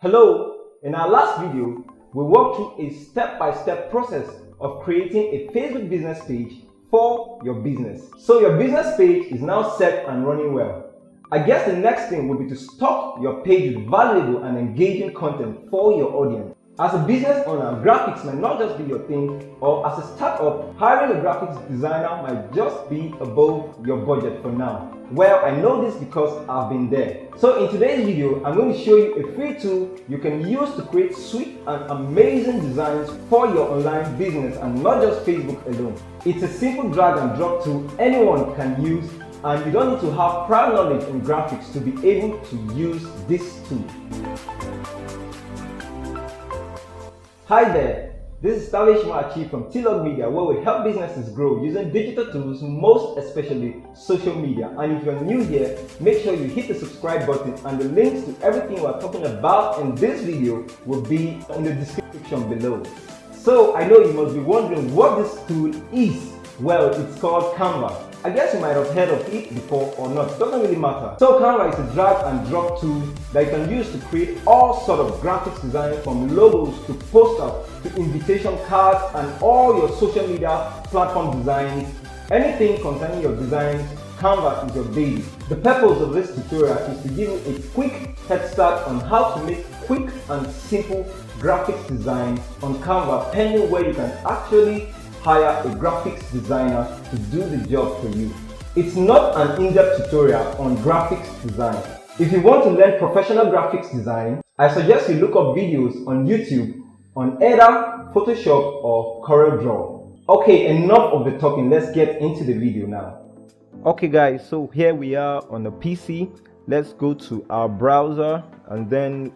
Hello, in our last video, we walked through a step-by-step process of creating a Facebook business page for your business. So your business page is now set and running well. I guess the next thing will be to stock your page with valuable and engaging content for your audience. As a business owner, graphics might not just be your thing, or as a startup, hiring a graphics designer might just be above your budget for now. Well, I know this because I've been there. So in today's video, I'm going to show you a free tool you can use to create sweet and amazing designs for your online business and not just Facebook alone. It's a simple drag and drop tool anyone can use, and you don't need to have prior knowledge in graphics to be able to use this tool. Hi there, this is Chief from TLOG Media, where we help businesses grow using digital tools, most especially social media. And if you're new here, make sure you hit the subscribe button, and the links to everything we're talking about in this video will be in the description below. So I know you must be wondering what this tool is. Well, it's called Canva. I guess you might have heard of it before or not, it doesn't really matter. So Canva is a drag and drop tool that you can use to create all sort of graphics design, from logos to posters to invitation cards and all your social media platform designs. Anything concerning your designs, Canva is your baby. The purpose of this tutorial is to give you a quick head start on how to make quick and simple graphics design on Canva, pending where you can actually hire a graphics designer to do the job for you. It's not an in-depth tutorial on graphics design. If you want to learn professional graphics design, I suggest you look up videos on YouTube on either Photoshop or Corel Draw. Okay, enough of the talking, let's get into the video now. Okay guys, so here we are on the PC. Let's go to our browser, and then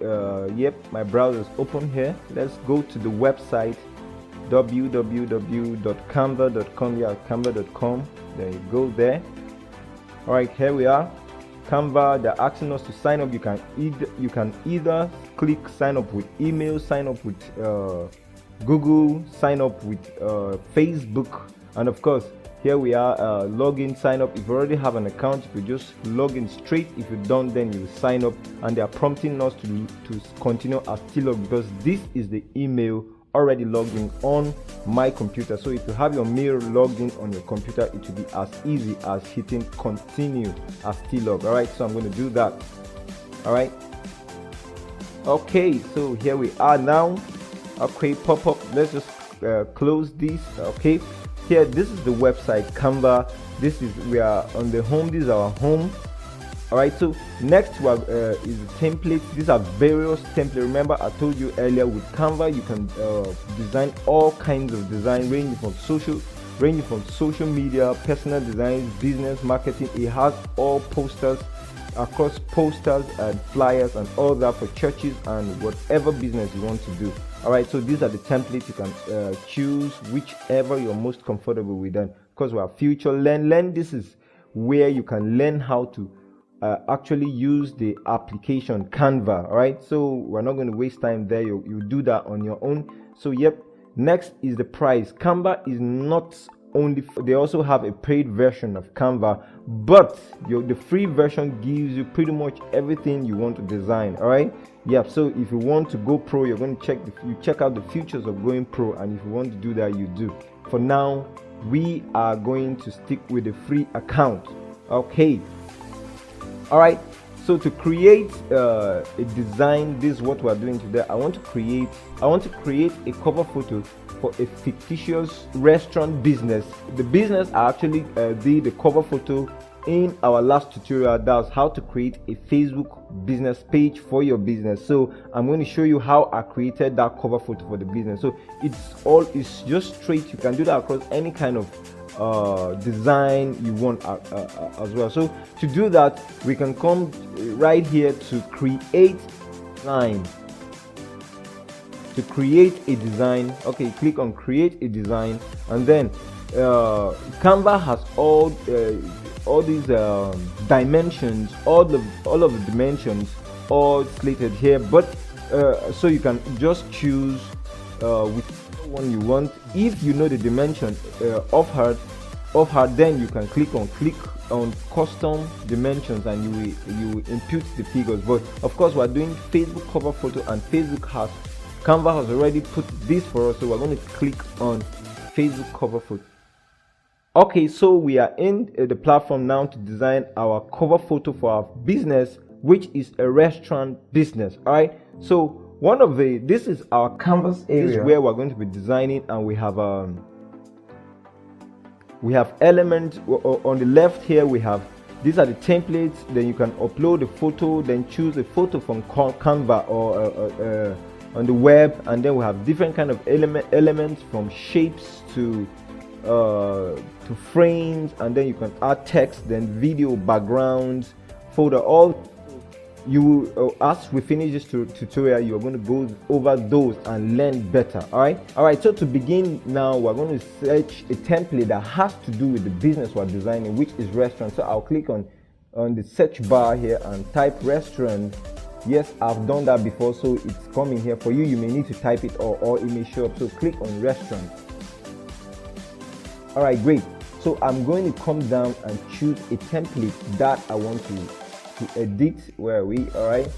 my browser is open here. Let's go to the website www.canva.com. canva.com. There you go there. All right, here we are. Canva, they're asking us to sign up. You can either click sign up with email, sign up with Google, sign up with Facebook, and of course here we are, login, sign up. If you already have an account, you could just log in straight. If you don't, then you sign up, and they are prompting us to continue as TLOG because this is the email already logged in on my computer. So if you have your mail logged in on your computer, it will be as easy as hitting continue as TLOG. All right, so I'm going to do that. All right, okay, so here we are now. Okay, pop up. Let's just close this. Okay, here, this is the website Canva. We are on the home. This is our home. All right, so next we have is the templates. These are various templates. Remember, I told you earlier, with Canva you can design all kinds of design, ranging from social media, personal design, business marketing. It has all posters, across posters and flyers and all that for churches and whatever business you want to do. All right, so these are the templates. You can choose whichever you're most comfortable with. Them, because we are future learn. This is where you can learn how to actually use the application Canva. All right, so we're not going to waste time there. You do that on your own. So next is the price. Canva is not only they also have a paid version of Canva, but the free version gives you pretty much everything you want to design. All right, so if you want to go pro, you're going to check out the features of going pro, and if you want to do that, you do. For now, we are going to stick with the free account. Okay. All right, so to create a design, this is what we're doing today. I want to create a cover photo for a fictitious restaurant business. The business I actually did the cover photo in our last tutorial. That's how to create a Facebook business page for your business. So I'm going to show you how I created that cover photo for the business. So it's just straight. You can do that across any kind of design you want as well. So to do that, we can come right here to create design. To create a design, okay, click on create a design, and then Canva has all these dimensions, all of the dimensions all slated here, but so you can just choose which one you want. If you know the dimension of her, of her, then you can click on custom dimensions and you will input the figures. But of course we're doing Facebook cover photo, and Canva has already put this for us, so we're going to click on Facebook cover photo. Okay, so we are in the platform now to design our cover photo for our business, which is a restaurant business. All right, so this is our canvas area. This is where we're going to be designing, and we have elements on the left here. These are the templates. Then you can upload a photo, then choose a photo from Canva or on the web, and then we have different kind of elements from shapes to frames, and then you can add text, then video, backgrounds, folder. All as we finish this tutorial, you're going to go over those and learn better. All right, so to begin now, we're going to search a template that has to do with the business we're designing, which is restaurant. So I'll click on the search bar here and type restaurant. Yes, I've done that before, so it's coming here for you. You may need to type it or it may show up. So click on restaurant. All right, great. So I'm going to come down and choose a template that I want to edit. Where are we? All right,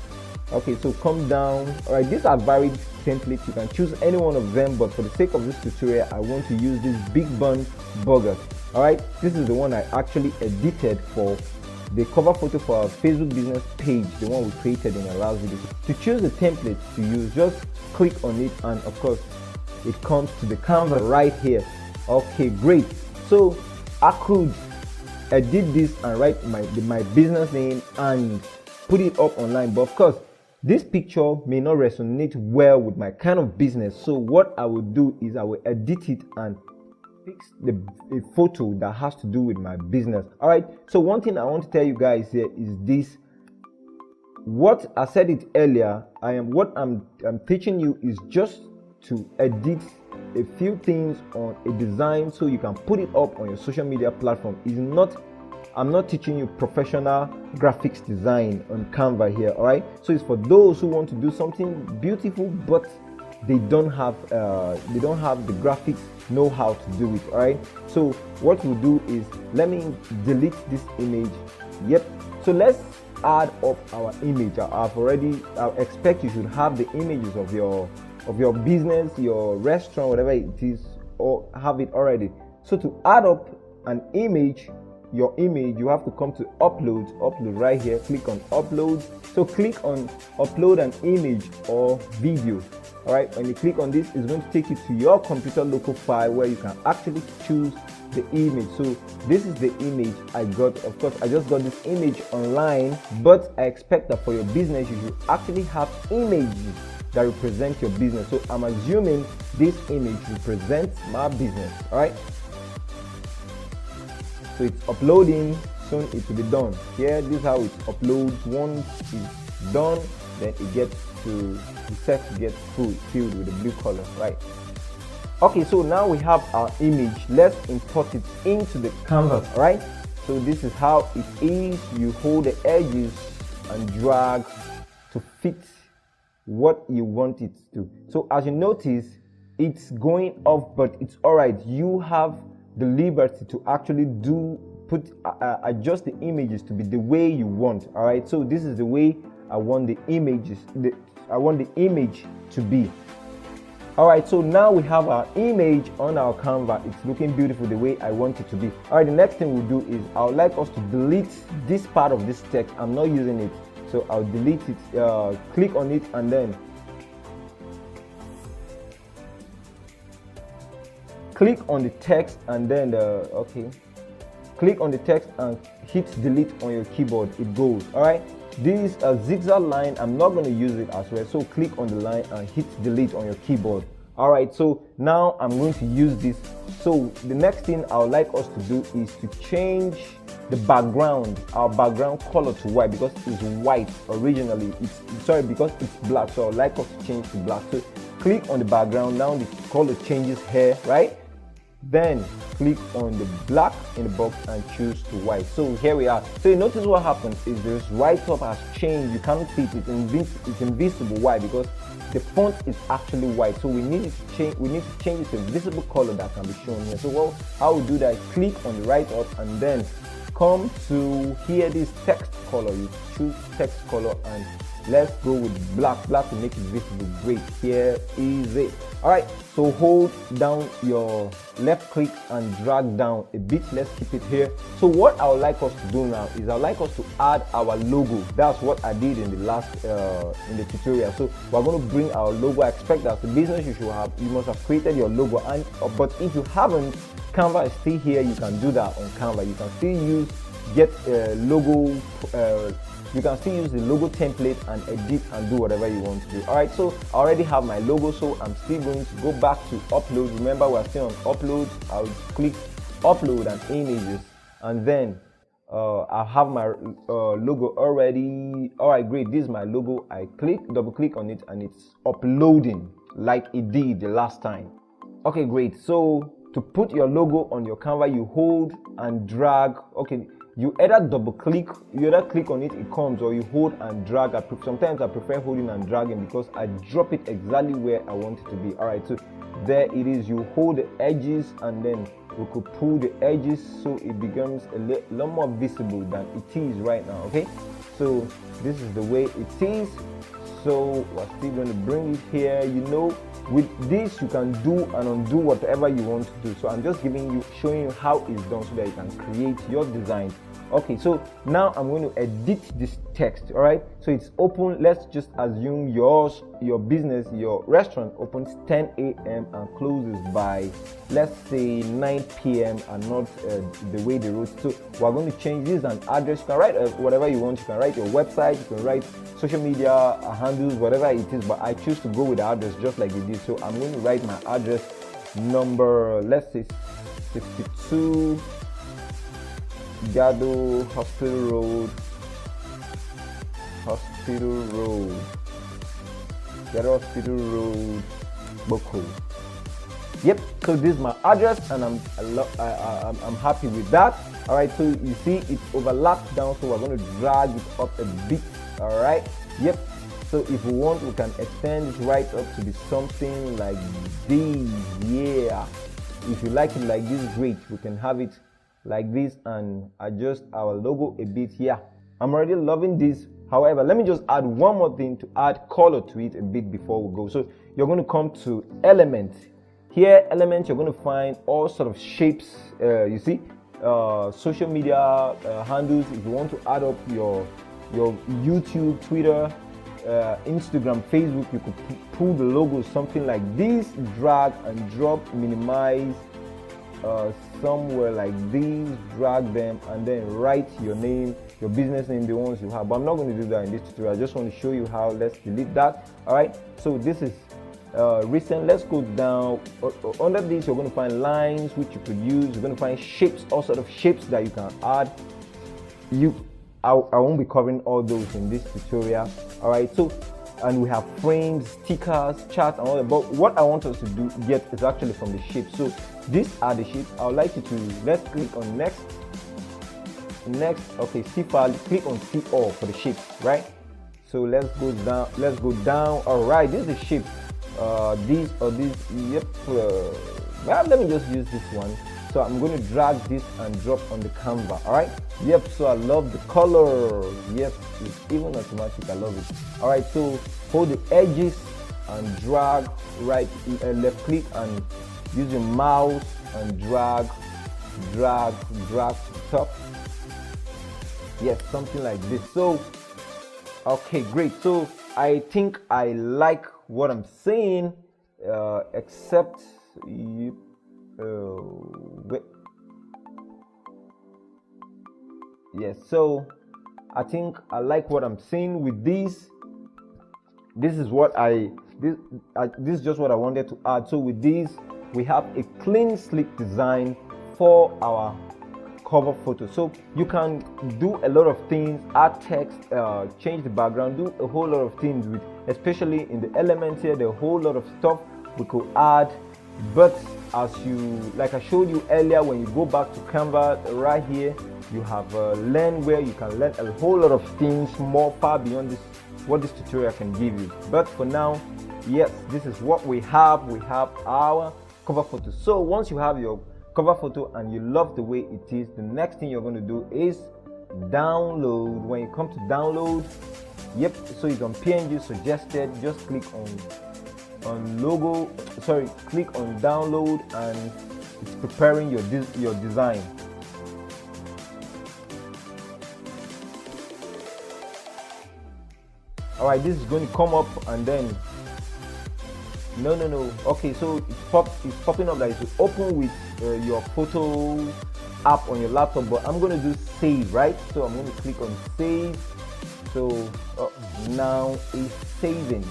okay, so come down. All right, these are varied templates. You can choose any one of them, but for the sake of this tutorial, I want to use this big bun burger. All right, this is the one I actually edited for the cover photo for our Facebook business page, the one we created in our last video. To choose the template to use, just click on it, and of course it comes to the canvas right here. Okay, great. So I could edit this and write my business name and put it up online, but of course this picture may not resonate well with my kind of business. So what I will do is I will edit it and fix a photo that has to do with my business. All right, so one thing I want to tell you guys here is this. What I said it earlier, what I'm teaching you is just to edit a few things on a design so you can put it up on your social media platform. I'm not teaching you professional graphics design on Canva here. All right, so it's for those who want to do something beautiful but they don't have the graphics know-how to do it. All right, so what we'll do is, let me delete this image. Yep, so let's add up our image. I expect you should have the images of your business, your restaurant, whatever it is, or have it already. So to add up an image, your image, you have to come to upload right here. Click on upload. So click on upload an image or video. All right, when you click on this, it's going to take you to your computer local file where you can actually choose the image. So this is the image I got. Of course, I just got this image online, but I expect that for your business you should actually have images that represent your business. So I'm assuming this image represents my business. All right, so it's uploading. Soon it will be done. Here, this is how it uploads. Once it's done, then it gets to the set gets filled with the blue color, right? Okay, so now we have our image. Let's import it into the canvas. All right, so this is how it is. You hold the edges and drag to fit what you want it to. So as you notice, it's going off, but it's all right. You have the liberty to actually adjust the images to be the way you want. All right, so this is the way I want the images. I want the image to be. All right, so now we have our image on our Canva. It's looking beautiful the way I want it to be. All right, the next thing we'll do is I would like us to delete this part of this text. I'm not using it, so I'll delete it. Click on it and then click on the text and then click on the text and hit delete on your keyboard. It goes. All right, this is a zigzag line. I'm not going to use it as well, so click on the line and hit delete on your keyboard. All right, so now I'm going to use this. So the next thing I would like us to do is to change the background, our background color to white, because it's white originally. Because it's black, so I'd like us to change to black. So click on the background. Now the color changes here, right? then click on the black in the box and choose to white. So here we are. So you notice what happened is this right top has changed. You can't see it. It's invisible. Why? Because the font is actually white. So we need to change it to a visible color that can be shown here. So well, how we do that? Click on the right up and then come to here, this text color. You choose text color and let's go with black to make it visible. Great, here is it. All right, so hold down your left click and drag down a bit. Let's keep it here. So what I would like us to do now is I'd like us to add our logo. That's what I did in the last in the tutorial. So we're going to bring our logo. I expect that as a business you must have created your logo, and but if you haven't, Canva is still here. You can do that on Canva. You can still get a logo. You can still use the logo template and edit and do whatever you want to do. All right, so I already have my logo, so I'm still going to go back to upload. Remember, we're still on upload. I'll click upload and images, and then I have my logo already. All right, great. This is my logo. I double click on it, and it's uploading like it did the last time. Okay, great. So to put your logo on your Canva, you hold and drag. Okay, you either double click, you either click on it, it comes, or you hold and drag. Sometimes I prefer holding and dragging because I drop it exactly where I want it to be. All right, so there it is. You hold the edges and then we could pull the edges so it becomes a lot more visible than it is right now. Okay, so this is the way it is. So we're still going to bring it here. You know, with this you can do and undo whatever you want to do. So I'm just showing you how it's done so that you can create your design. Okay, so now I'm going to edit this text. All right, so it's open. Let's just assume your business, your restaurant opens 10 a.m. and closes by, let's say, 9 p.m. and not the way they wrote. So we're going to change this and address. You can write whatever you want. You can write your website, you can write social media handles, whatever it is, but I choose to go with the address just like it is. So I'm going to write my address number, let's say 62 Gado Hospital Road, Boko. Yep, so this is my address, and I'm happy with that. All right, so you see it overlaps down, so we're going to drag it up a bit. All right, yep. So if we want, we can extend it right up to be something like this. Yeah, if you like it like this, great. We can have it like this and adjust our logo a bit here. I'm already loving this. However, let me just add one more thing to add color to it a bit before we go. So you're going to come to elements. Here, elements, you're going to find all sort of shapes. You see, social media handles. If you want to add up your YouTube, Twitter, Instagram, Facebook, you could pull the logo, something like this, drag and drop, minimize somewhere like this, drag them, and then write your name, your business name, the ones you have. But I'm not going to do that in this tutorial. I just want to show you how. Let's delete that. All right, so this is recent. Let's go down. Under this, you're going to find lines which you could use. You're going to find shapes, all sort of shapes that you can add. I won't be covering all those in this tutorial. All right, so and we have frames, stickers, charts, and all that. But what I want us to get is actually from the shapes. So these are the shapes. I would like you to, let's click on next. Okay, see file, click on see all for the shapes, right? So let's go down. All right, this is the shape. These or these. Yep. Well, let me just use this one. So I'm going to drag this and drop on the Canva. All right. Yep. So I love the color. Yes, it's even automatic. I love it. All right. So hold the edges and drag left click and use your mouse and drag to top. Yes, something like this. So okay, great. So I think I like what I'm saying, except wait. Yes, so I think I like what I'm seeing with this. This is this is just what I wanted to add. So with this, we have a clean, sleek design for our cover photo. So you can do a lot of things, add text, change the background, do a whole lot of things with, especially in the elements here, there are a whole lot of stuff we could add But as you, like I showed you earlier, when you go back to Canva right here, you have learn where you can learn a whole lot of things more far beyond this what this tutorial can give you. But for now, yes, this is what we have. We have our cover photo. So once you have your cover photo and you love the way it is, the next thing you're going to do is download. When you come to download, yep, so it's on PNG suggested, just click on logo, sorry, click on download, and it's preparing your design. All right, this is going to come up, and then no, okay, so it's popping up that it will open with your photo app on your laptop, but I'm going to do save, right? So I'm going to click on save. So now it's saving.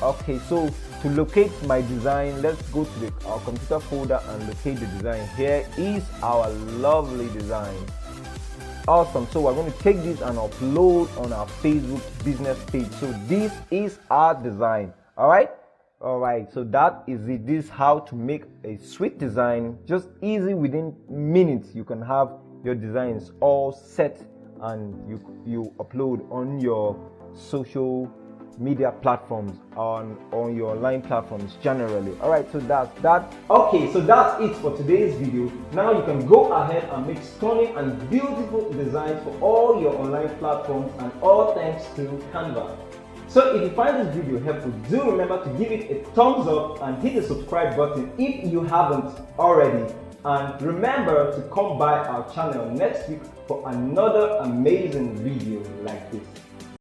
Okay, so to locate my design, let's go to our computer folder and locate the design. Here is our lovely design. Awesome. So we're going to take this and upload on our Facebook business page. So this is our design. All right, so that is it. This is how to make a sweet design, just easy. Within minutes you can have your designs all set, and you upload on your social media platforms, on your online platforms generally. All right, so that's that. Okay, so that's it for today's video. Now you can go ahead and make stunning and beautiful designs for all your online platforms, and all thanks to Canva. So if you find this video helpful, do remember to give it a thumbs up and hit the subscribe button if you haven't already. And remember to come by our channel next week for another amazing video like this.